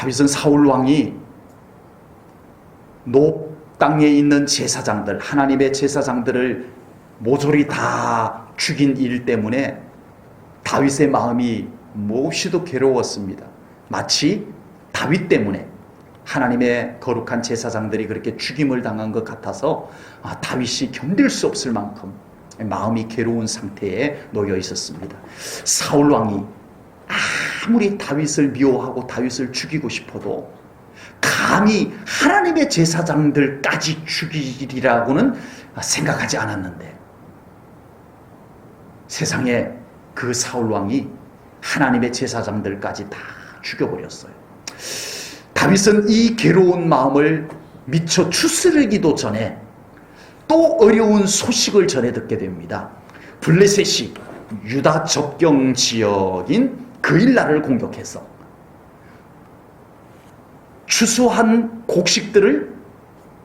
다윗은 사울 왕이 노 땅에 있는 제사장들, 하나님의 제사장들을 모조리 다 죽인 일 때문에 다윗의 마음이 몹시도 괴로웠습니다. 마치 다윗 때문에 하나님의 거룩한 제사장들이 그렇게 죽임을 당한 것 같아서 다윗이 견딜 수 없을 만큼 마음이 괴로운 상태에 놓여 있었습니다. 사울 왕이 아무리 다윗을 미워하고 다윗을 죽이고 싶어도 감히 하나님의 제사장들까지 죽이리라고는 생각하지 않았는데 세상에 그 사울 왕이 하나님의 제사장들까지 다 죽여버렸어요. 다윗은 이 괴로운 마음을 미처 추스르기도 전에 또 어려운 소식을 전해 듣게 됩니다. 블레셋이 유다 접경 지역인 그일라를 공격해서 추수한 곡식들을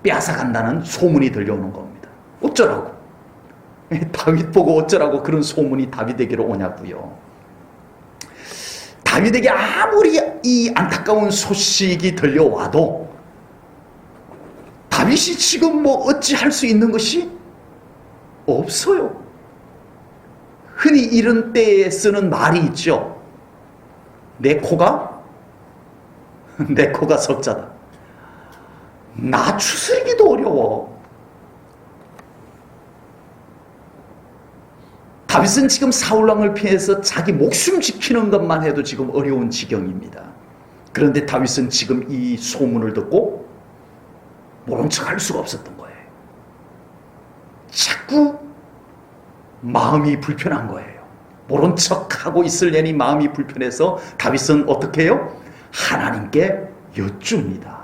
빼앗아간다는 소문이 들려오는 겁니다. 어쩌라고? 다윗 보고 어쩌라고 그런 소문이 다윗에게로 오냐고요. 다윗에게 아무리 이 안타까운 소식이 들려와도 다윗이 지금 뭐 어찌할 수 있는 것이 없어요. 흔히 이런 때에 쓰는 말이 있죠. 내 코가 석자다. 나 추스리기도 어려워. 다윗은 지금 사울왕을 피해서 자기 목숨 지키는 것만 해도 지금 어려운 지경입니다. 그런데 다윗은 지금 이 소문을 듣고 모른 척 할 수가 없었던 거예요. 자꾸 마음이 불편한 거예요. 모른 척하고 있으려니 마음이 불편해서 다윗은 어떻게 해요? 하나님께 여쭙니다.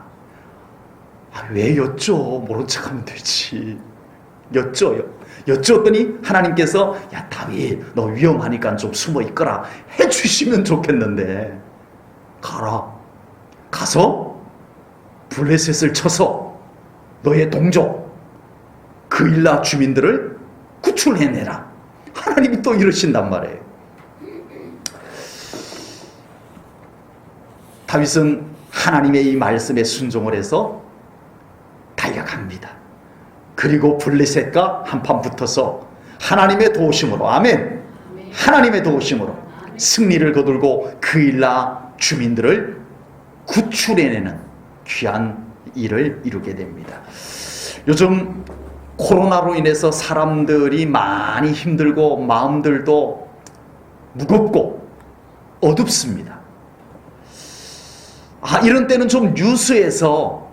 왜 여쭤? 모른 척하면 되지. 여쭤요. 여쭈었더니 하나님께서 야 다윗 너 위험하니까 좀 숨어 있거라 해주시면 좋겠는데 가라. 가서 블레셋을 쳐서 너의 동족 그일라 주민들을 구출해내라. 하나님이 또 이러신단 말이에요. 다윗은 하나님의 이 말씀에 순종을 해서 달려갑니다. 그리고 블레셋과 한판 붙어서 하나님의 도우심으로 아멘. 하나님의 도우심으로 승리를 거두고 그일라 주민들을 구출해내는 귀한 일을 이루게 됩니다. 요즘 코로나로 인해서 사람들이 많이 힘들고 마음들도 무겁고 어둡습니다. 이런 때는 좀 뉴스에서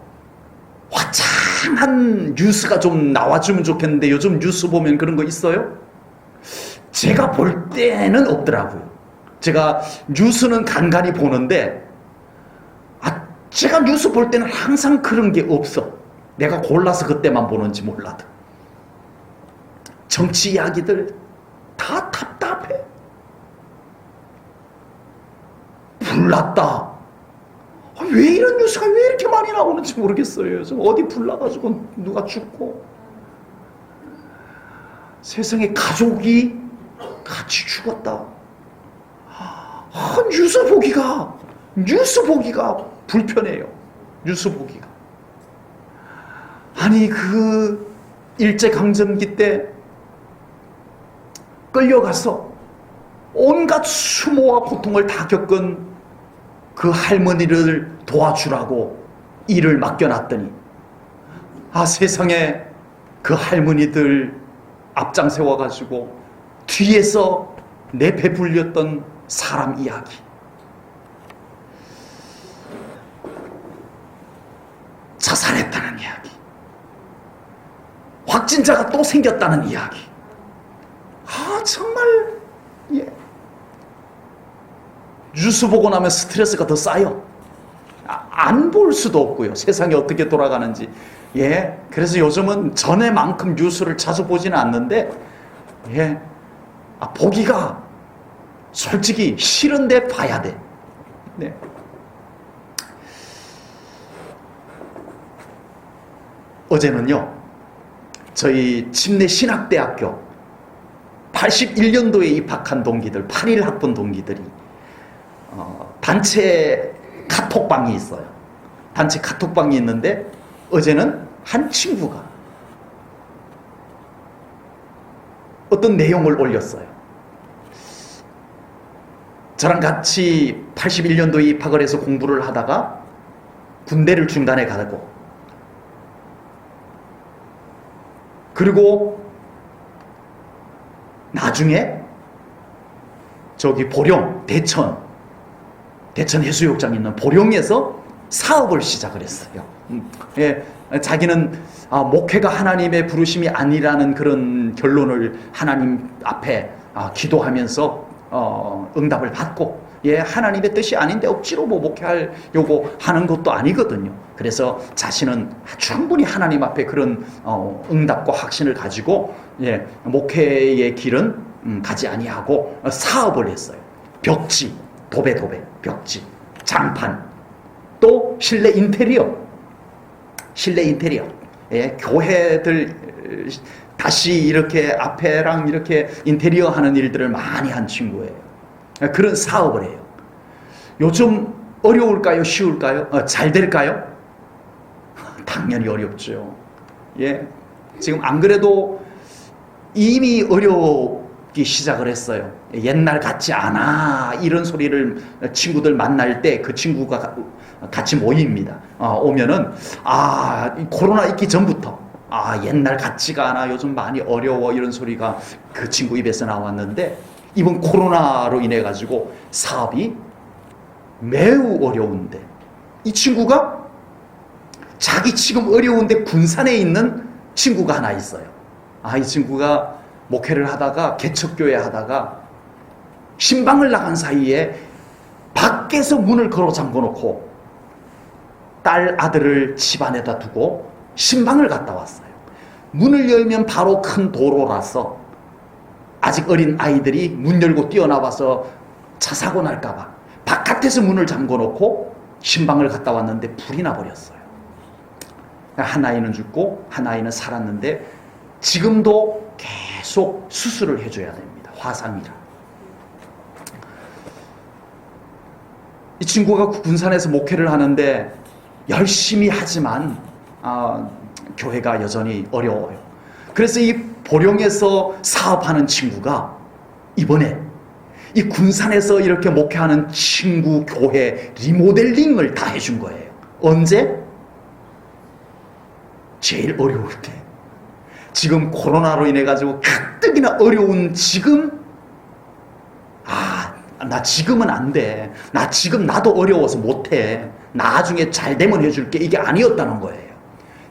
화창한 뉴스가 좀 나와주면 좋겠는데 요즘 뉴스 보면 그런 거 있어요? 제가 볼 때는 없더라고요. 제가 뉴스는 간간히 보는데 제가 뉴스 볼 때는 항상 그런 게 없어. 내가 골라서 그때만 보는지 몰라도. 정치 이야기들 다 답답해. 불났다. 왜 이런 뉴스가 왜 이렇게 많이 나오는지 모르겠어요. 요즘 어디 불나가지고 누가 죽고 세상에 가족이 같이 죽었다. 뉴스 보기가 불편해요. 뉴스 보기가. 아니 그 일제강점기 때 끌려가서 온갖 수모와 고통을 다 겪은 그 할머니를 도와주라고 일을 맡겨놨더니 세상에 그 할머니들 앞장 세워가지고 뒤에서 내 배불렸던 사람 이야기, 자살했다는 이야기, 확진자가 또 생겼다는 이야기. 정말 뉴스 보고 나면 스트레스가 더 쌓여. 안 볼 수도 없고요. 세상이 어떻게 돌아가는지. 그래서 요즘은 전에만큼 뉴스를 자주 보지는 않는데, 보기가 솔직히 싫은데 봐야 돼. 네. 어제는요, 저희 침내 신학대학교 81년도에 입학한 동기들, 81학번 동기들이 단체 카톡방이 있어요. 단체 카톡방이 있는데 어제는 한 친구가 어떤 내용을 올렸어요. 저랑 같이 81년도에 입학을 해서 공부를 하다가 군대를 중단해 가고, 그리고 나중에 저기 보령, 대천 해수욕장 있는 보령에서 사업을 시작을 했어요. 예, 자기는 목회가 하나님의 부르심이 아니라는 그런 결론을 하나님 앞에 기도하면서 응답을 받고, 예, 하나님의 뜻이 아닌데 억지로 뭐 목회하려고 하는 것도 아니거든요. 그래서 자신은 충분히 하나님 앞에 그런 응답과 확신을 가지고, 예, 목회의 길은 가지 아니하고 사업을 했어요. 벽지, 도배, 벽지, 장판, 또 실내 인테리어, 예, 교회들 다시 이렇게 앞에랑 이렇게 인테리어 하는 일들을 많이 한 친구예요. 그런 사업을 해요. 요즘 어려울까요? 쉬울까요? 잘 될까요? 당연히 어렵죠. 예, 지금 안 그래도 이미 어렵기 시작을 했어요. 옛날 같지 않아, 이런 소리를 친구들 만날 때 그 친구가 같이 모입니다. 오면은 코로나 있기 전부터 옛날 같지가 않아, 요즘 많이 어려워, 이런 소리가 그 친구 입에서 나왔는데, 이번 코로나로 인해 가지고 사업이 매우 어려운데, 이 친구가 자기 지금 어려운데 군산에 있는 친구가 하나 있어요. 이 친구가 목회를 하다가, 개척교회 하다가 신방을 나간 사이에 밖에서 문을 걸어 잠궈 놓고 딸 아들을 집 안에다 두고 신방을 갔다 왔어요. 문을 열면 바로 큰 도로라서 아직 어린 아이들이 문 열고 뛰어나와서 차 사고 날까봐 바깥에서 문을 잠궈 놓고 신방을 갔다 왔는데 불이 나버렸어요. 한 아이는 죽고 한 아이는 살았는데 지금도 계속 수술을 해줘야 됩니다. 화상이라. 이 친구가 군산에서 목회를 하는데 열심히 하지만 교회가 여전히 어려워요. 그래서 이 보령에서 사업하는 친구가 이번에 이 군산에서 이렇게 목회하는 친구 교회 리모델링을 다 해준 거예요. 언제? 제일 어려울 때. 지금 코로나로 인해 가지고 가뜩이나 어려운 지금, 나 지금은 안 돼, 나 지금 나도 어려워서 못해, 나중에 잘 되면 해줄게, 이게 아니었다는 거예요.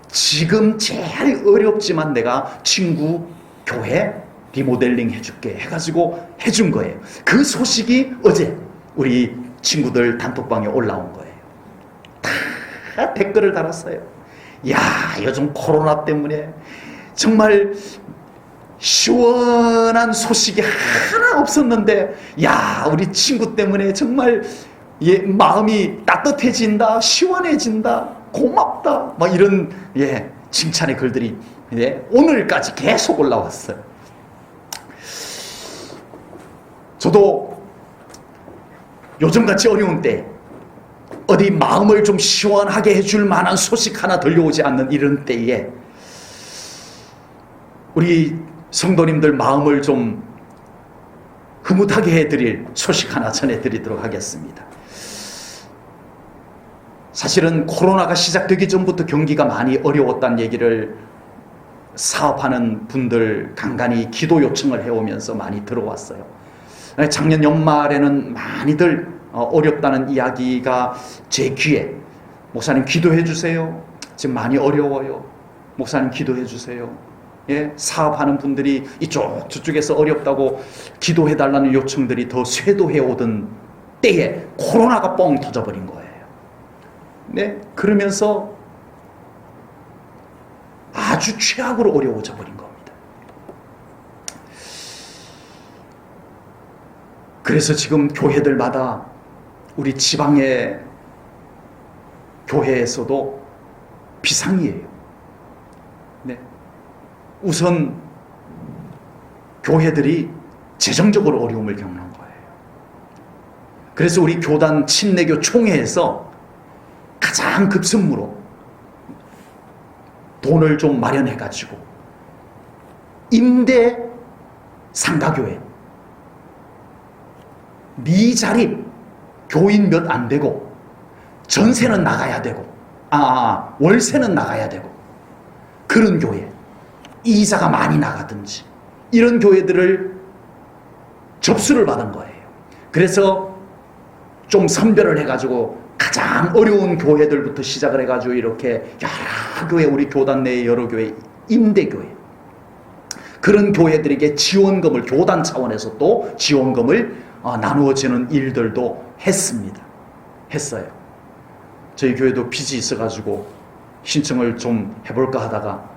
지금 제일 어렵지만 내가 친구 교회 리모델링 해줄게 해가지고 해준 거예요. 그 소식이 어제 우리 친구들 단톡방에 올라온 거예요. 다 댓글을 달았어요. 야, 요즘 코로나 때문에 정말 시원한 소식이 하나 없었는데, 야, 우리 친구 때문에 정말 마음이 따뜻해진다, 시원해진다, 고맙다, 막 이런 칭찬의 글들이 오늘까지 계속 올라왔어요. 저도 요즘같이 어려운 때 어디 마음을 좀 시원하게 해줄 만한 소식 하나 들려오지 않는 이런 때에 우리 성도님들 마음을 좀 흐뭇하게 해드릴 소식 하나 전해드리도록 하겠습니다. 사실은 코로나가 시작되기 전부터 경기가 많이 어려웠다는 얘기를 사업하는 분들 간간히 기도 요청을 해오면서 많이 들어왔어요. 작년 연말에는 많이들 어렵다는 이야기가 제 귀에, 목사님 기도해 주세요, 지금 많이 어려워요, 목사님 기도해 주세요, 사업하는 분들이 저쪽에서 어렵다고 기도해 달라는 요청들이 더 쇄도해 오던 때에 코로나가 뻥 터져버린 거예요. 그러면서 아주 최악으로 어려워져 버린 겁니다. 그래서 지금 교회들마다, 우리 지방의 교회에서도 비상이에요. 우선 교회들이 재정적으로 어려움을 겪는 거예요. 그래서 우리 교단 친내교 총회에서 가장 급선무로 돈을 좀 마련해가지고 임대 상가교회, 미자립 교인 몇 안 되고 전세는 나가야 되고 월세는 나가야 되고 그런 교회, 이자가 많이 나가든지 이런 교회들을 접수를 받은 거예요. 그래서 좀 선별을 해가지고 가장 어려운 교회들부터 시작을 해가지고 이렇게 여러 교회, 우리 교단 내의 여러 교회, 임대교회, 그런 교회들에게 지원금을, 교단 차원에서 또 지원금을 나누어지는 일들도 했어요. 저희 교회도 빚이 있어가지고 신청을 좀 해볼까 하다가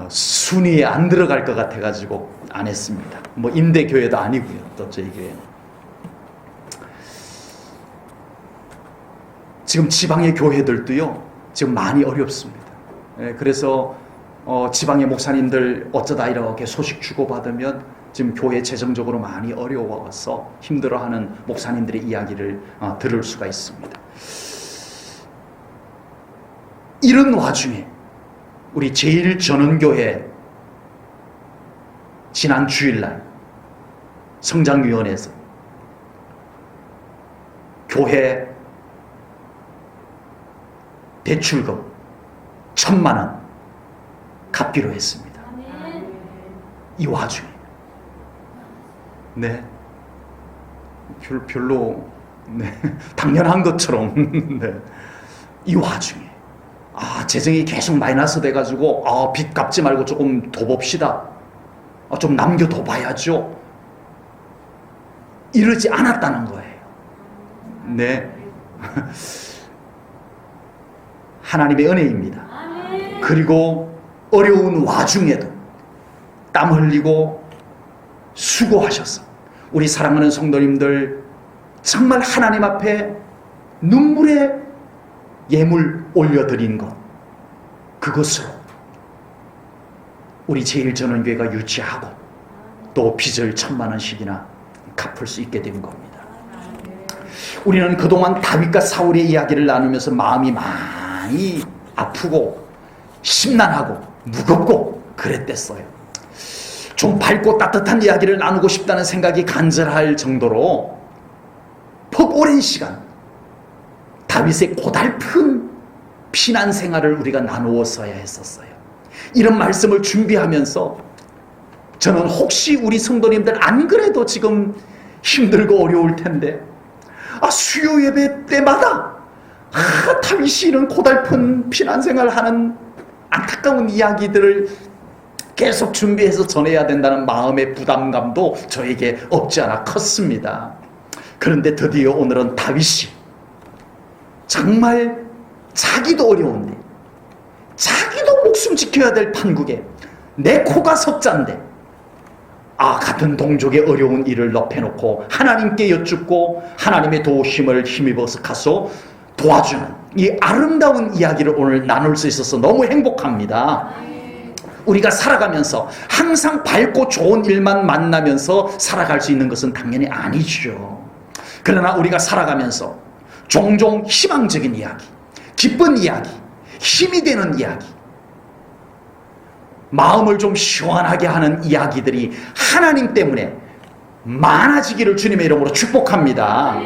순위에 안 들어갈 것 같아가지고 안 했습니다. 뭐 임대교회도 아니고요. 또 저희 교회는 지금 지방의 교회들도요 지금 많이 어렵습니다. 그래서 지방의 목사님들 어쩌다 이렇게 소식 주고받으면 지금 교회 재정적으로 많이 어려워서 힘들어하는 목사님들의 이야기를 들을 수가 있습니다. 이런 와중에 우리 제1전원교회 지난 주일날 성장위원회에서 교회 대출금 1,000만 원 갚기로 했습니다. 이 와중에 별로 당연한 것처럼 이 와중에 재정이 계속 마이너스 돼가지고 빚 갚지 말고 조금 더 봅시다, 좀 남겨둬 봐야죠, 이러지 않았다는 거예요. 하나님의 은혜입니다. 그리고 어려운 와중에도 땀 흘리고 수고하셔서 우리 사랑하는 성도님들 정말 하나님 앞에 눈물의 예물 올려드린 것, 그것으로 우리 제1전원교회가 유지하고 또 빚을 1,000만 원씩이나 갚을 수 있게 된 겁니다. 우리는 그동안 다윗과 사울의 이야기를 나누면서 마음이 많이 아프고 심란하고 무겁고 그랬댔어요. 좀 밝고 따뜻한 이야기를 나누고 싶다는 생각이 간절할 정도로 퍽 오랜 시간 다윗의 고달픈 피난 생활을 우리가 나누었어야 했었어요. 이런 말씀을 준비하면서 저는 혹시 우리 성도님들 안 그래도 지금 힘들고 어려울 텐데 수요 예배 때마다 다윗이 이런 고달픈 피난 생활하는 안타까운 이야기들을 계속 준비해서 전해야 된다는 마음의 부담감도 저에게 없지 않아 컸습니다. 그런데 드디어 오늘은 다윗이 정말 자기도 어려운데 자기도 목숨 지켜야 될 판국에 내 코가 석자인데 같은 동족의 어려운 일을 넙해놓고 하나님께 여쭙고 하나님의 도우심을 힘입어서 가서 도와주는 이 아름다운 이야기를 오늘 나눌 수 있어서 너무 행복합니다. 우리가 살아가면서 항상 밝고 좋은 일만 만나면서 살아갈 수 있는 것은 당연히 아니죠. 그러나 우리가 살아가면서 종종 희망적인 이야기, 기쁜 이야기, 힘이 되는 이야기, 마음을 좀 시원하게 하는 이야기들이 하나님 때문에 많아지기를 주님의 이름으로 축복합니다.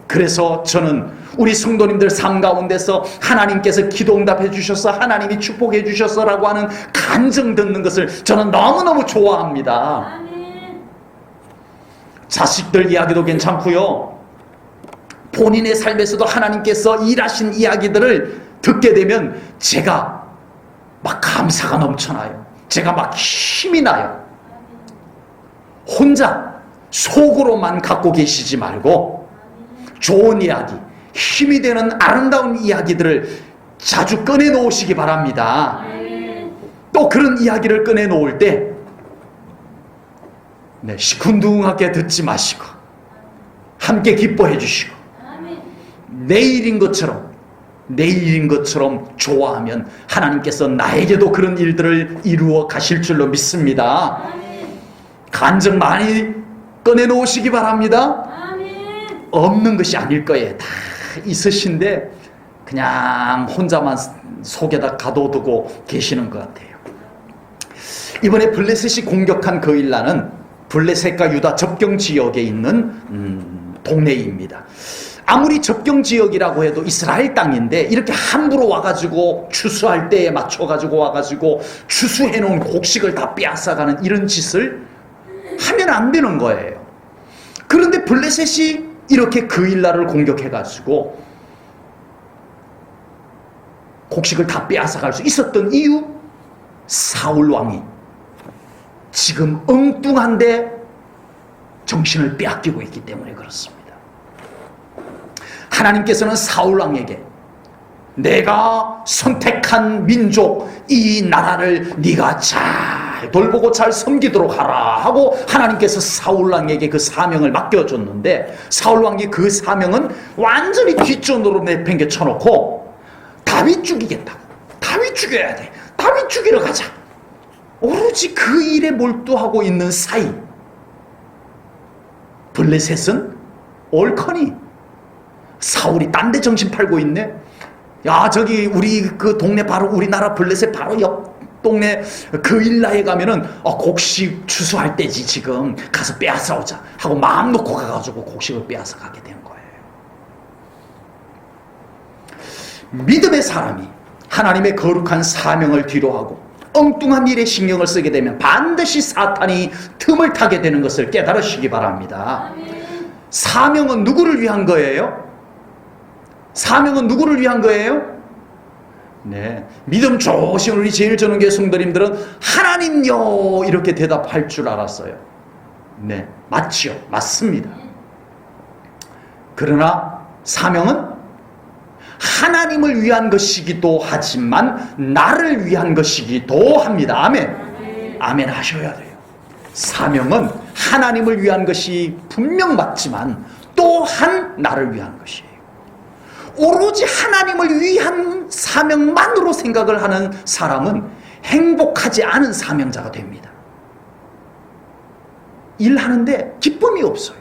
그래서 저는 우리 성도님들 삶 가운데서 하나님께서 기도응답해 주셔서 하나님이 축복해 주셔서라고 하는 간증 듣는 것을 저는 너무너무 좋아합니다. 자식들 이야기도 괜찮고요, 본인의 삶에서도 하나님께서 일하신 이야기들을 듣게 되면 제가 막 감사가 넘쳐나요. 제가 막 힘이 나요. 혼자 속으로만 갖고 계시지 말고 좋은 이야기, 힘이 되는 아름다운 이야기들을 자주 꺼내놓으시기 바랍니다. 또 그런 이야기를 꺼내놓을 때 시큰둥하게 듣지 마시고 함께 기뻐해 주시고 내일인 것처럼 좋아하면 하나님께서 나에게도 그런 일들을 이루어 가실 줄로 믿습니다. 간증 많이 꺼내놓으시기 바랍니다. 없는 것이 아닐 거예요. 다 있으신데 그냥 혼자만 속에다 가둬두고 계시는 것 같아요. 이번에 블레셋이 공격한 거일라는 블레셋과 유다 접경 지역에 있는 동네입니다. 아무리 접경 지역이라고 해도 이스라엘 땅인데 이렇게 함부로 와가지고 추수할 때에 맞춰가지고 와가지고 추수해놓은 곡식을 다 빼앗아가는 이런 짓을 하면 안 되는 거예요. 그런데 블레셋이 이렇게 그일라를 공격해가지고 곡식을 다 빼앗아갈 수 있었던 이유, 사울 왕이 지금 엉뚱한데 정신을 빼앗기고 있기 때문에 그렇습니다. 하나님께서는 사울 왕에게 내가 선택한 민족 이 나라를 네가 잘 돌보고 잘 섬기도록 하라 하고 하나님께서 사울 왕에게 그 사명을 맡겨줬는데 사울 왕이 그 사명은 완전히 뒷전으로 내팽개 쳐놓고 다윗 죽이겠다고, 다윗 죽여야 돼, 다윗 죽이러 가자, 오로지 그 일에 몰두하고 있는 사이 블레셋은 옳거니 사울이 딴 데 정신 팔고 있네. 야, 저기 우리 그 동네 바로 우리나라 블레셋 바로 옆 동네 그일라에 가면은 곡식 추수할 때지, 지금 가서 빼앗아 오자 하고 마음 놓고 가가지고 곡식을 빼앗아 가게 된 거예요. 믿음의 사람이 하나님의 거룩한 사명을 뒤로하고 엉뚱한 일에 신경을 쓰게 되면 반드시 사탄이 틈을 타게 되는 것을 깨달으시기 바랍니다. 사명은 누구를 위한 거예요? 사명은 누구를 위한 거예요? 네, 믿음 좋으신 우리 제일전원교회 성도님들은 하나님요 이렇게 대답할 줄 알았어요. 네, 맞지요, 맞습니다. 그러나 사명은 하나님을 위한 것이기도 하지만 나를 위한 것이기도 합니다. 아멘. 아멘 하셔야 돼요. 사명은 하나님을 위한 것이 분명 맞지만 또한 나를 위한 것이에요. 오로지 하나님을 위한 사명만으로 생각을 하는 사람은 행복하지 않은 사명자가 됩니다. 일하는데 기쁨이 없어요.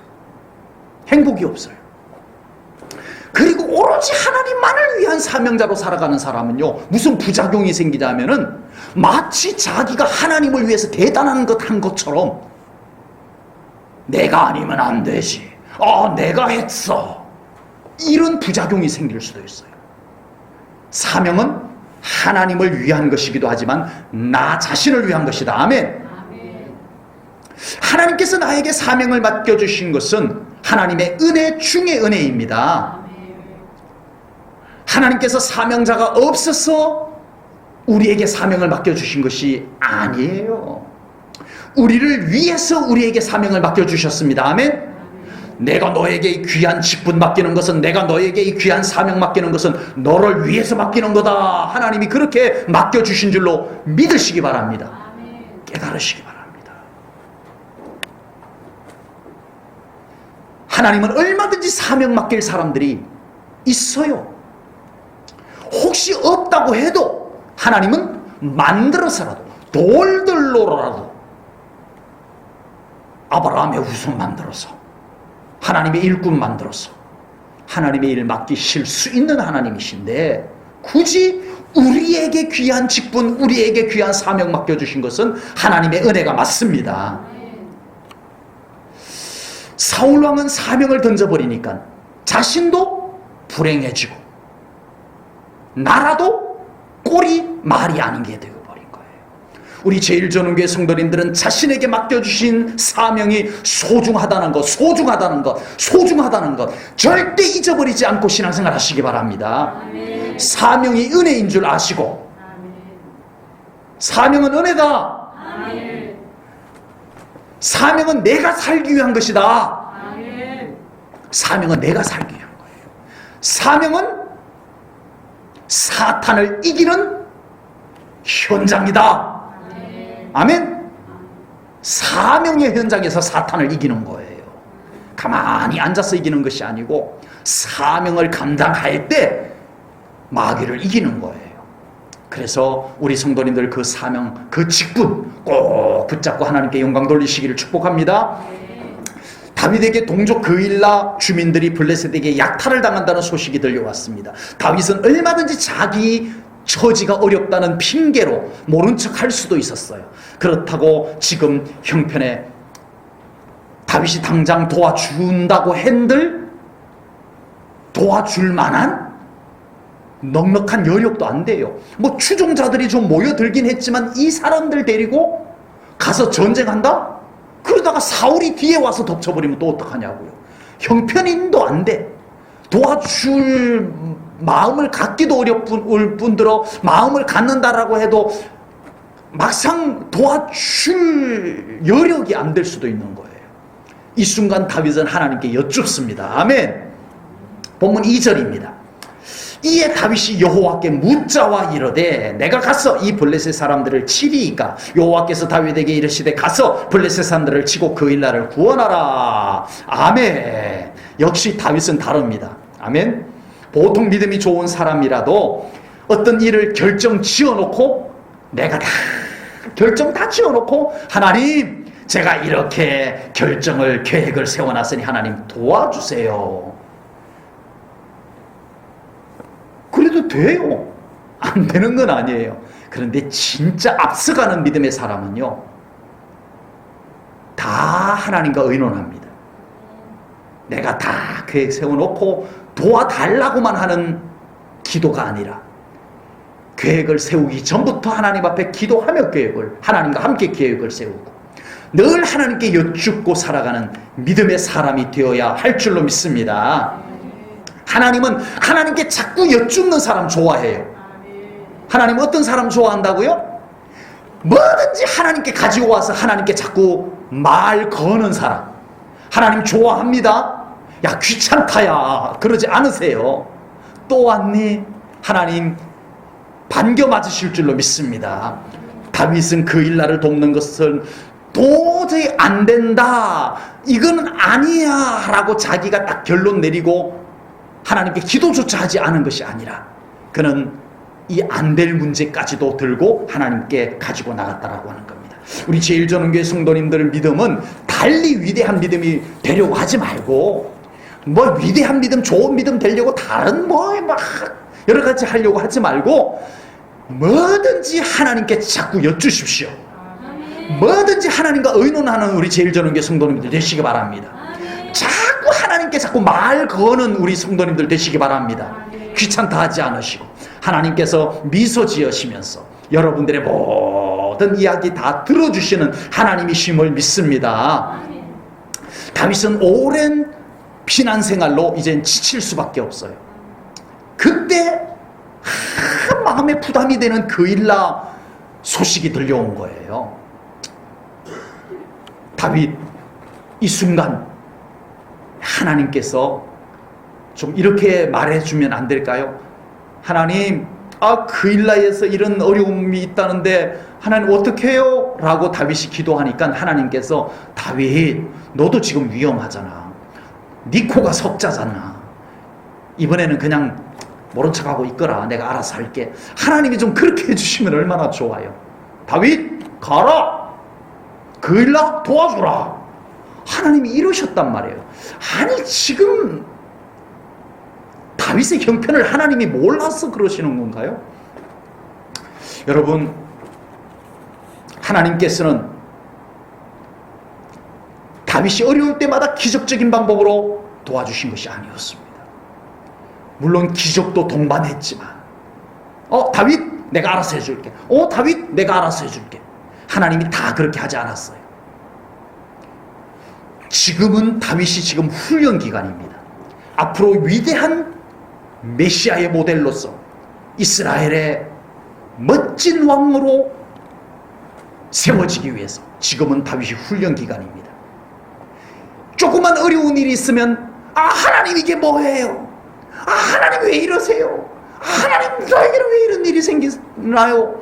행복이 없어요. 그리고 오로지 하나님만을 위한 사명자로 살아가는 사람은요, 무슨 부작용이 생기냐면은 마치 자기가 하나님을 위해서 대단한 것 한 것처럼 내가 아니면 안 되지, 내가 했어, 이런 부작용이 생길 수도 있어요. 사명은 하나님을 위한 것이기도 하지만 나 자신을 위한 것이다. 아멘. 하나님께서 나에게 사명을 맡겨주신 것은 하나님의 은혜 중의 은혜입니다. 하나님께서 사명자가 없어서 우리에게 사명을 맡겨주신 것이 아니에요. 우리를 위해서 우리에게 사명을 맡겨주셨습니다. 아멘. 내가 너에게 귀한 직분 맡기는 것은, 내가 너에게 귀한 사명 맡기는 것은 너를 위해서 맡기는 거다. 하나님이 그렇게 맡겨주신 줄로 믿으시기 바랍니다. 깨달으시기 바랍니다. 하나님은 얼마든지 사명 맡길 사람들이 있어요. 혹시 없다고 해도 하나님은 만들어서라도, 돌들로라도 아브라함의 후손 만들어서, 하나님의 일꾼 만들어서 하나님의 일을 맡기실 수 있는 하나님이신데 굳이 우리에게 귀한 직분, 우리에게 귀한 사명 맡겨주신 것은 하나님의 은혜가 맞습니다. 사울왕은 사명을 던져버리니까 자신도 불행해지고 나라도 꼴이 말이 아닌 게 되고 버린 거예요. 우리 제일전원교회 성도님들은 자신에게 맡겨주신 사명이 소중하다는 것 절대 잊어버리지 않고 신앙생활 하시기 바랍니다. 아멘. 사명이 은혜인 줄 아시고, 아멘. 사명은 은혜다. 아멘. 사명은 내가 살기 위한 것이다. 아멘. 사명은 내가 살기 위한 거예요. 사명은 사탄을 이기는 현장이다. 아멘. 사명의 현장에서 사탄을 이기는 거예요. 가만히 앉아서 이기는 것이 아니고 사명을 감당할 때 마귀를 이기는 거예요. 그래서 우리 성도님들 그 사명, 그 직분 꼭 붙잡고 하나님께 영광 돌리시기를 축복합니다. 다윗에게 동족 그일라 주민들이 블레셋에게 약탈을 당한다는 소식이 들려왔습니다. 다윗은 얼마든지 자기 처지가 어렵다는 핑계로 모른 척 할 수도 있었어요. 그렇다고 지금 형편에 다윗이 당장 도와준다고 한들 도와줄 만한 넉넉한 여력도 안 돼요. 뭐 추종자들이 좀 모여들긴 했지만 이 사람들 데리고 가서 전쟁한다? 그러다가 사울이 뒤에 와서 덮쳐버리면 또 어떡하냐고요. 형편인도 안 돼. 도와줄 마음을 갖기도 어려울 뿐더러 마음을 갖는다라고 해도 막상 도와줄 여력이 안 될 수도 있는 거예요. 이 순간 다윗은 하나님께 여쭙습니다. 아멘. 본문 2절입니다. 이에 다윗이 여호와께 묻자와 이르되 내가 가서 이 블레셋 사람들을 치리이까. 여호와께서 다윗에게 이르시되 가서 블레셋 사람들을 치고 그일라를 구원하라. 아멘. 역시 다윗은 다릅니다. 아멘. 보통 믿음이 좋은 사람이라도 어떤 일을 결정 지어놓고 내가 다 결정 다 지어놓고 하나님 제가 이렇게 결정을 계획을 세워놨으니 하나님 도와주세요. 그래도 돼요. 안 되는 건 아니에요. 그런데 진짜 앞서가는 믿음의 사람은요 다 하나님과 의논합니다. 내가 다 계획 세워놓고 도와달라고만 하는 기도가 아니라 계획을 세우기 전부터 하나님 앞에 기도하며 하나님과 함께 계획을 세우고 늘 하나님께 여쭙고 살아가는 믿음의 사람이 되어야 할 줄로 믿습니다. 하나님은 하나님께 자꾸 여쭙는 사람 좋아해요. 하나님은 어떤 사람 좋아한다고요? 뭐든지 하나님께 가지고 와서 하나님께 자꾸 말 거는 사람 하나님 좋아합니다. 야 귀찮다야 그러지 않으세요. 또 왔니? 하나님 반겨 맞으실 줄로 믿습니다. 다윗은 그일라를 돕는 것은 도저히 안 된다 이거는 아니야 라고 자기가 딱 결론 내리고 하나님께 기도조차 하지 않은 것이 아니라 그는 이 안 될 문제까지도 들고 하나님께 가지고 나갔다라고 하는 겁니다. 우리 제1전원교회 성도님들 믿음은 달리 위대한 믿음이 되려고 하지 말고 뭐 위대한 믿음 좋은 믿음 되려고 다른 뭐 막 여러 가지 하려고 하지 말고 뭐든지 하나님께 자꾸 여쭈십시오. 뭐든지 하나님과 의논하는 우리 제1전원교회 성도님들 되시기 바랍니다. 자꾸 하나님께 자꾸 말 거는 우리 성도님들 되시기 바랍니다. 귀찮다 하지 않으시고 하나님께서 미소 지으시면서 여러분들의 모든 이야기 다 들어주시는 하나님이심을 믿습니다. 다윗은 오랜 피난생활로 이젠 지칠 수밖에 없어요. 그때 마음에 부담이 되는 그일라 소식이 들려온 거예요. 다윗 이 순간 하나님께서 좀 이렇게 말해주면 안 될까요? 하나님 그일라에서 이런 어려움이 있다는데 하나님 어떻게 해요? 라고 다윗이 기도하니까 하나님께서 다윗 너도 지금 위험하잖아. 네 코가 석자잖아. 이번에는 그냥 모른 척하고 있거라. 내가 알아서 할게. 하나님이 좀 그렇게 해주시면 얼마나 좋아요. 다윗 가라. 그일라 도와주라. 하나님이 이러셨단 말이에요. 아니 지금 다윗의 형편을 하나님이 몰라서 그러시는 건가요? 여러분 하나님께서는 다윗이 어려울 때마다 기적적인 방법으로 도와주신 것이 아니었습니다. 물론 기적도 동반했지만 다윗 내가 알아서 해줄게. 다윗 내가 알아서 해줄게. 하나님이 다 그렇게 하지 않았어요. 지금은 다윗이 지금 훈련 기간입니다. 앞으로 위대한 메시아의 모델로서 이스라엘의 멋진 왕으로 세워지기 위해서 지금은 다윗이 훈련 기간입니다. 조그만 어려운 일이 있으면 하나님 이게 뭐예요? 하나님 왜 이러세요? 하나님 나에게는 왜 이런 일이 생기나요?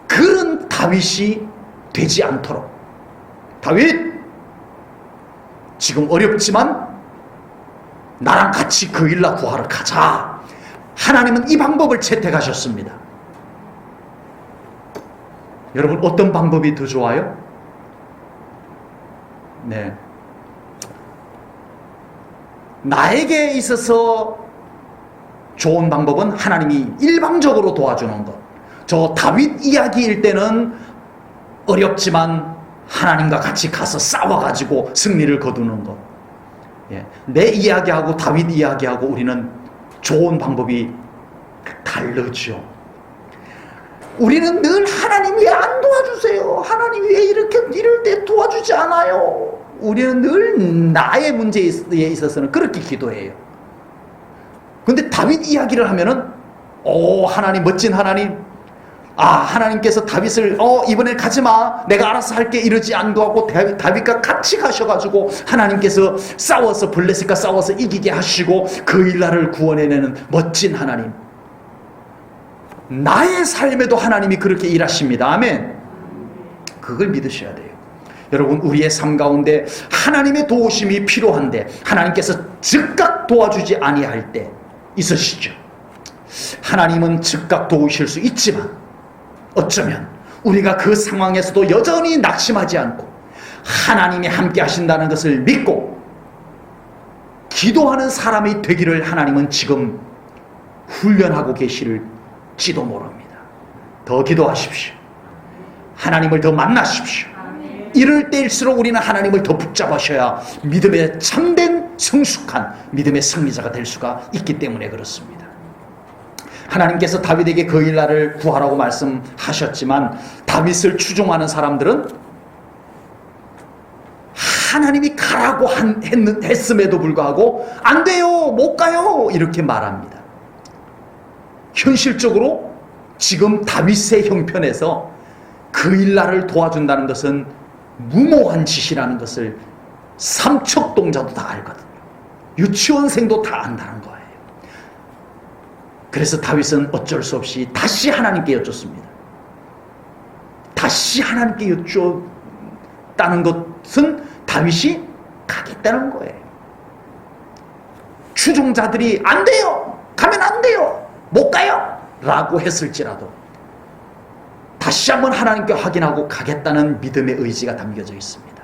그런 다윗이 되지 않도록 다윗 지금 어렵지만 나랑 같이 그일라 구하러 가자. 하나님은 이 방법을 채택하셨습니다. 여러분 어떤 방법이 더 좋아요? 네, 나에게 있어서 좋은 방법은 하나님이 일방적으로 도와주는 것. 저 다윗 이야기일 때는 어렵지만 하나님과 같이 가서 싸워가지고 승리를 거두는 것. 예. 내 이야기하고 다윗 이야기하고 우리는 좋은 방법이 다르죠. 우리는 늘 하나님이 왜 안 도와주세요? 하나님이 왜 이럴 때 도와주지 않아요? 우리는 늘 나의 문제에 있어서는 그렇게 기도해요. 근데 다윗 이야기를 하면은 하나님, 멋진 하나님, 하나님께서 다윗을 이번에 가지마, 내가 알아서 할게, 이러지 않고 하고 다윗과 같이 가셔가지고 하나님께서 싸워서 블레셋과 싸워서 이기게 하시고 그 일날을 구원해내는 멋진 하나님. 나의 삶에도 하나님이 그렇게 일하십니다. 아멘. 그걸 믿으셔야 돼요. 여러분, 우리의 삶 가운데 하나님의 도우심이 필요한데 하나님께서 즉각 도와주지 아니할 때 있으시죠. 하나님은 즉각 도우실 수 있지만 어쩌면 우리가 그 상황에서도 여전히 낙심하지 않고 하나님이 함께 하신다는 것을 믿고 기도하는 사람이 되기를 하나님은 지금 훈련하고 계실지도 모릅니다. 더 기도하십시오. 하나님을 더 만나십시오. 이럴 때일수록 우리는 하나님을 더 붙잡으셔야 믿음의 참된 성숙한 믿음의 승리자가 될 수가 있기 때문에 그렇습니다. 하나님께서 다윗에게 그 일날을 구하라고 말씀하셨지만 다윗을 추종하는 사람들은 하나님이 가라고 했음에도 불구하고 안 돼요, 못 가요, 이렇게 말합니다. 현실적으로 지금 다윗의 형편에서 그 일날을 도와준다는 것은 무모한 짓이라는 것을 삼척동자도 다 알거든요. 유치원생도 다 안다는 거예요. 그래서 다윗은 어쩔 수 없이 다시 하나님께 여쭙습니다. 다시 하나님께 여쭙다는 것은 다윗이 가겠다는 거예요. 추종자들이 안 돼요, 가면 안 돼요, 못 가요 라고 했을지라도 다시 한번 하나님께 확인하고 가겠다는 믿음의 의지가 담겨져 있습니다.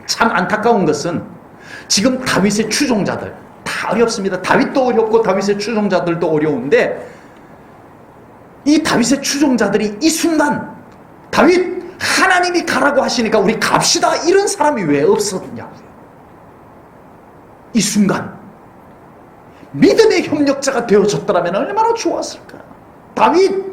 참 안타까운 것은 지금 다윗의 추종자들 다 어렵습니다. 다윗도 어렵고 다윗의 추종자들도 어려운데 이 다윗의 추종자들이 이 순간 다윗 하나님이 가라고 하시니까 우리 갑시다 이런 사람이 왜 없었냐고요. 이 순간 믿음의 협력자가 되어졌더라면 얼마나 좋았을까. 다윗,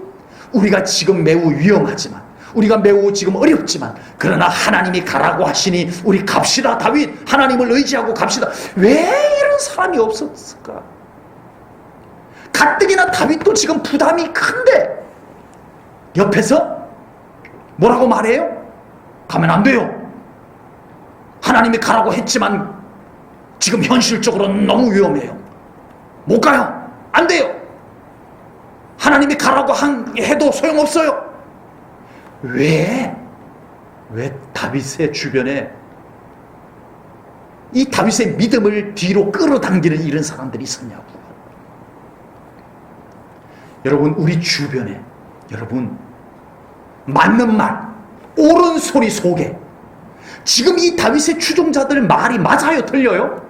우리가 지금 매우 위험하지만 우리가 매우 지금 어렵지만 그러나 하나님이 가라고 하시니 우리 갑시다. 다윗, 하나님을 의지하고 갑시다. 왜 이런 사람이 없었을까. 가뜩이나 다윗도 지금 부담이 큰데 옆에서 뭐라고 말해요? 가면 안 돼요. 하나님이 가라고 했지만 지금 현실적으로 너무 위험해요. 못 가요. 안 돼요. 하나님이 가라고 해도 소용없어요. 왜 다윗의 주변에 이 다윗의 믿음을 뒤로 끌어당기는 이런 사람들이 있었냐고. 여러분, 우리 주변에 여러분 맞는 말, 옳은 소리 속에 지금 이 다윗의 추종자들 말이 맞아요, 틀려요?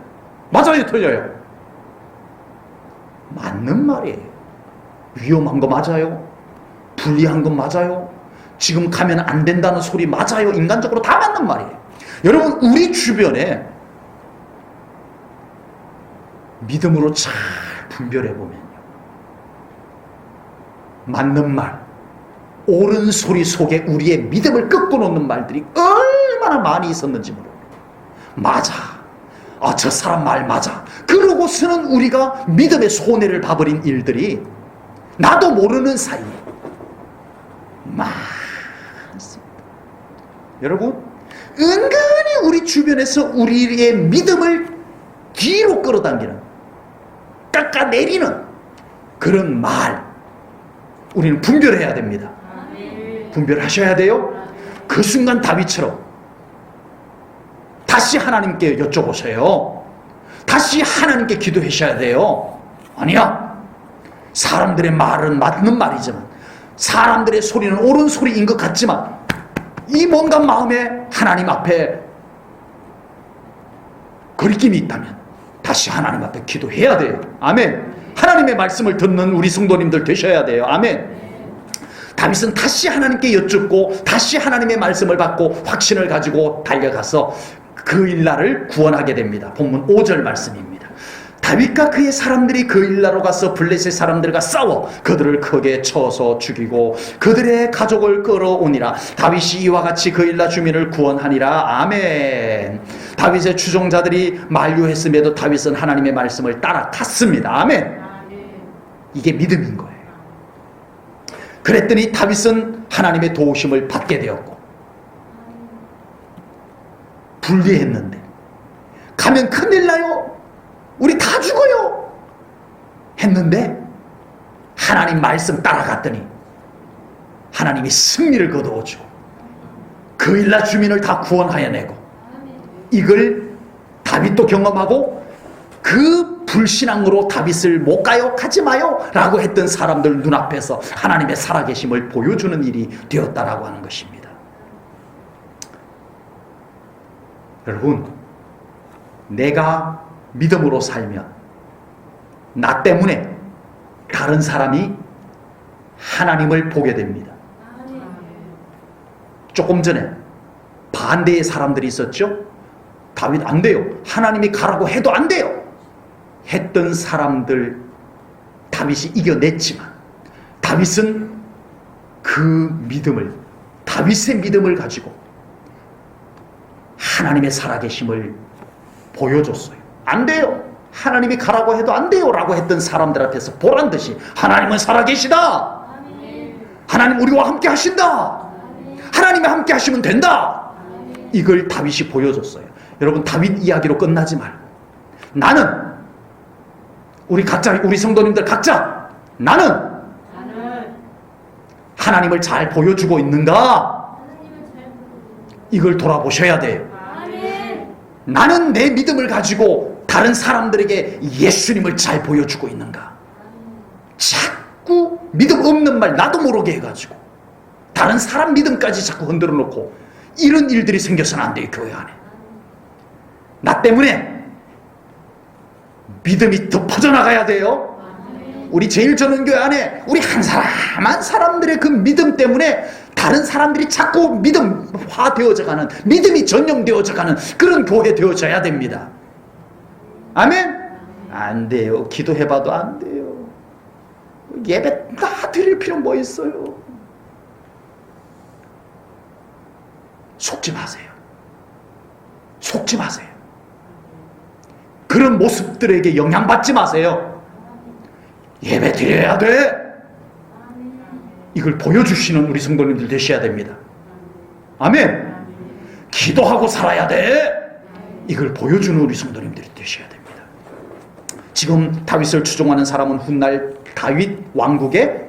맞아요, 틀려요? 맞는 말이에요. 위험한 거 맞아요? 불리한 거 맞아요? 지금 가면 안 된다는 소리 맞아요? 인간적으로 다 맞는 말이에요. 여러분, 우리 주변에 믿음으로 잘 분별해 보면요, 맞는 말, 옳은 소리 속에 우리의 믿음을 꺾고 놓는 말들이 얼마나 많이 있었는지 모릅니다. 맞아, 저 사람 말 맞아, 그러고서는 우리가 믿음의 손해를 봐버린 일들이 나도 모르는 사이에 많습니다. 여러분, 은근히 우리 주변에서 우리의 믿음을 뒤로 끌어당기는, 깎아내리는 그런 말, 우리는 분별해야 됩니다. 분별하셔야 돼요. 그 순간 다윗처럼 다시 하나님께 여쭤보세요. 다시 하나님께 기도하셔야 돼요. 아니야, 사람들의 말은 맞는 말이지만, 사람들의 소리는 옳은 소리인 것 같지만, 이 뭔가 마음에 하나님 앞에 거리낌이 있다면 다시 하나님 앞에 기도해야 돼요. 아멘. 하나님의 말씀을 듣는 우리 성도님들 되셔야 돼요. 아멘. 다윗은 다시 하나님께 여쭙고 다시 하나님의 말씀을 받고 확신을 가지고 달려가서 그 일날을 구원하게 됩니다. 본문 5절 말씀입니다. 다윗과 그의 사람들이 그 일나로 가서 블레셋 사람들과 싸워 그들을 크게 쳐서 죽이고 그들의 가족을 끌어오니라. 다윗이 이와 같이 그 일나 주민을 구원하니라. 아멘. 다윗의 추종자들이 만류했음에도 다윗은 하나님의 말씀을 따라갔습니다. 아멘. 이게 믿음인 거예요. 그랬더니 다윗은 하나님의 도우심을 받게 되었고, 불리했는데 가면 큰일 나요, 우리 다 죽어요 했는데 하나님 말씀 따라갔더니 하나님이 승리를 거두어주고 그 일나 주민을 다 구원하여내고, 이걸 다윗도 경험하고 그 불신앙으로 다윗을 못 가요, 가지 마요 라고 했던 사람들 눈앞에서 하나님의 살아계심을 보여주는 일이 되었다라고 하는 것입니다. 여러분, 내가 믿음으로 살면 나 때문에 다른 사람이 하나님을 보게 됩니다. 조금 전에 반대의 사람들이 있었죠. 다윗 안 돼요, 하나님이 가라고 해도 안 돼요 했던 사람들 다윗이 이겨냈지만, 다윗은 그 믿음을, 다윗의 믿음을 가지고 하나님의 살아계심을 보여줬어요. 안 돼요, 하나님이 가라고 해도 안 돼요 라고 했던 사람들 앞에서 보란듯이 하나님은 살아계시다, 하나님 우리와 함께 하신다, 하나님이 함께 하시면 된다, 이걸 다윗이 보여줬어요. 여러분, 다윗 이야기로 끝나지 말고 나는, 우리 각자, 우리 성도님들 각자, 나는 하나님을 잘 보여주고 있는가, 이걸 돌아보셔야 돼요. 나는 내 믿음을 가지고 다른 사람들에게 예수님을 잘 보여주고 있는가. 자꾸 믿음 없는 말 나도 모르게 해가지고 다른 사람 믿음까지 자꾸 흔들어 놓고, 이런 일들이 생겨서는 안 돼요. 교회 안에 나 때문에 믿음이 더 퍼져나가야 돼요. 우리 제일전원교회 안에 우리 한 사람 한 사람들의 그 믿음 때문에 다른 사람들이 자꾸 믿음화 되어져가는, 믿음이 전염되어져가는 그런 교회 되어져야 됩니다. 아멘? 안 돼요. 기도해봐도 안 돼요. 예배 다 드릴 필요 뭐 있어요. 속지 마세요. 속지 마세요. 그런 모습들에게 영향받지 마세요. 예배 드려야 돼, 이걸 보여주시는 우리 성도님들 되셔야 됩니다. 아멘. 기도하고 살아야 돼, 이걸 보여주는 우리 성도님들이 되셔야 됩니다. 지금 다윗을 추종하는 사람은 훗날 다윗 왕국의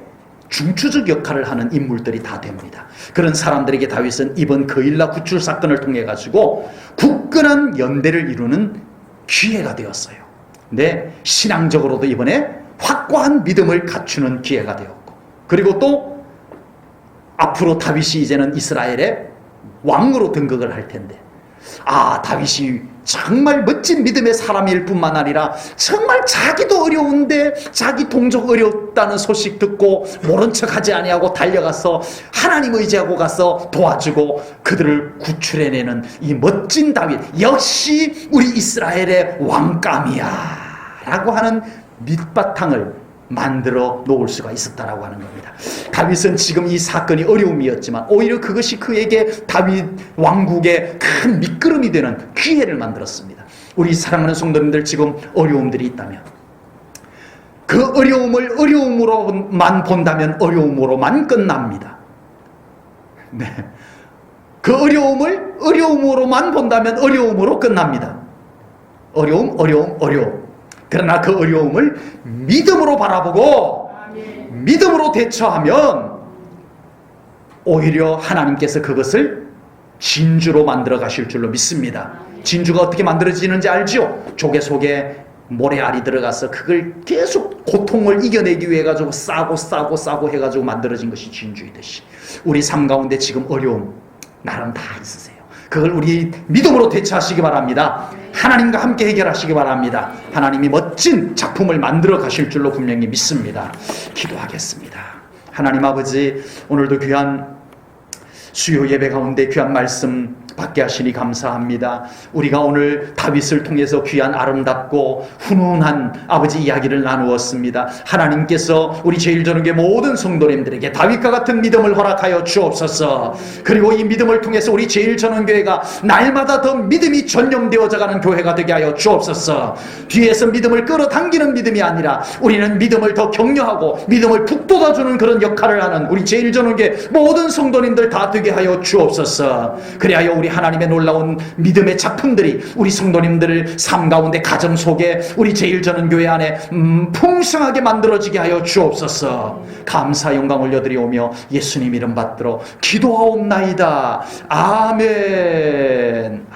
중추적 역할을 하는 인물들이 다 됩니다. 그런 사람들에게 다윗은 이번 그일라 구출 사건을 통해 가지고 굳건한 연대를 이루는 기회가 되었어요. 근데 신앙적으로도 이번에 확고한 믿음을 갖추는 기회가 되었고, 그리고 또 앞으로 다윗이 이제는 이스라엘의 왕으로 등극을 할 텐데, 아, 다윗이 정말 멋진 믿음의 사람일 뿐만 아니라 정말 자기도 어려운데 자기 동족 어렵다는 소식 듣고 모른 척하지 아니하고 달려가서 하나님 의지하고 가서 도와주고 그들을 구출해내는 이 멋진 다윗, 역시 우리 이스라엘의 왕감이야 라고 하는 밑바탕을 만들어 놓을 수가 있었다라고 하는 겁니다. 다윗은 지금 이 사건이 어려움이었지만 오히려 그것이 그에게 다윗 왕국의 큰 밑거름이 되는 기회를 만들었습니다. 우리 사랑하는 성도님들, 지금 어려움들이 있다면 그 어려움을 어려움으로만 본다면 어려움으로만 끝납니다. 네. 그 어려움을 어려움으로만 본다면 어려움으로 끝납니다. 어려움. 그러나 그 어려움을 믿음으로 바라보고 믿음으로 대처하면 오히려 하나님께서 그것을 진주로 만들어 가실 줄로 믿습니다. 진주가 어떻게 만들어지는지 알죠? 조개 속에 모래알이 들어가서 그걸 계속 고통을 이겨내기 위해 가지고 싸고 해가지고 만들어진 것이 진주이듯이 우리 삶 가운데 지금 어려움 나름 다 있으세요. 그걸 우리 믿음으로 대처하시기 바랍니다. 하나님과 함께 해결하시기 바랍니다. 하나님이 멋진 작품을 만들어 가실 줄로 분명히 믿습니다. 기도하겠습니다. 하나님 아버지, 오늘도 귀한 수요 예배 가운데 귀한 말씀 받게 하시니 감사합니다. 우리가 오늘 다윗을 통해서 귀한 아름답고 훈훈한 아버지 이야기를 나누었습니다. 하나님께서 우리 제일전후교회 모든 성도님들에게 다윗과 같은 믿음을 허락하여 주옵소서. 그리고 이 믿음을 통해서 우리 제일전후교회가 날마다 더 믿음이 전념되어져 가는 교회가 되게 하여 주옵소서. 뒤에서 믿음을 끌어당기는 믿음이 아니라 우리는 믿음을 더 격려하고 믿음을 북돋아주는 그런 역할을 하는 우리 제일전후교회 모든 성도님들 다 되게 하여 주옵소서. 그리하여 우리 하나님의 놀라운 믿음의 작품들이 우리 성도님들을 삶 가운데 가정 속에 우리 제일전후교회 안에 풍성하게 만들어지게 하여 주옵소서. 감사 영광 올려드리오며 예수님 이름 받들어 기도하옵나이다. 아멘.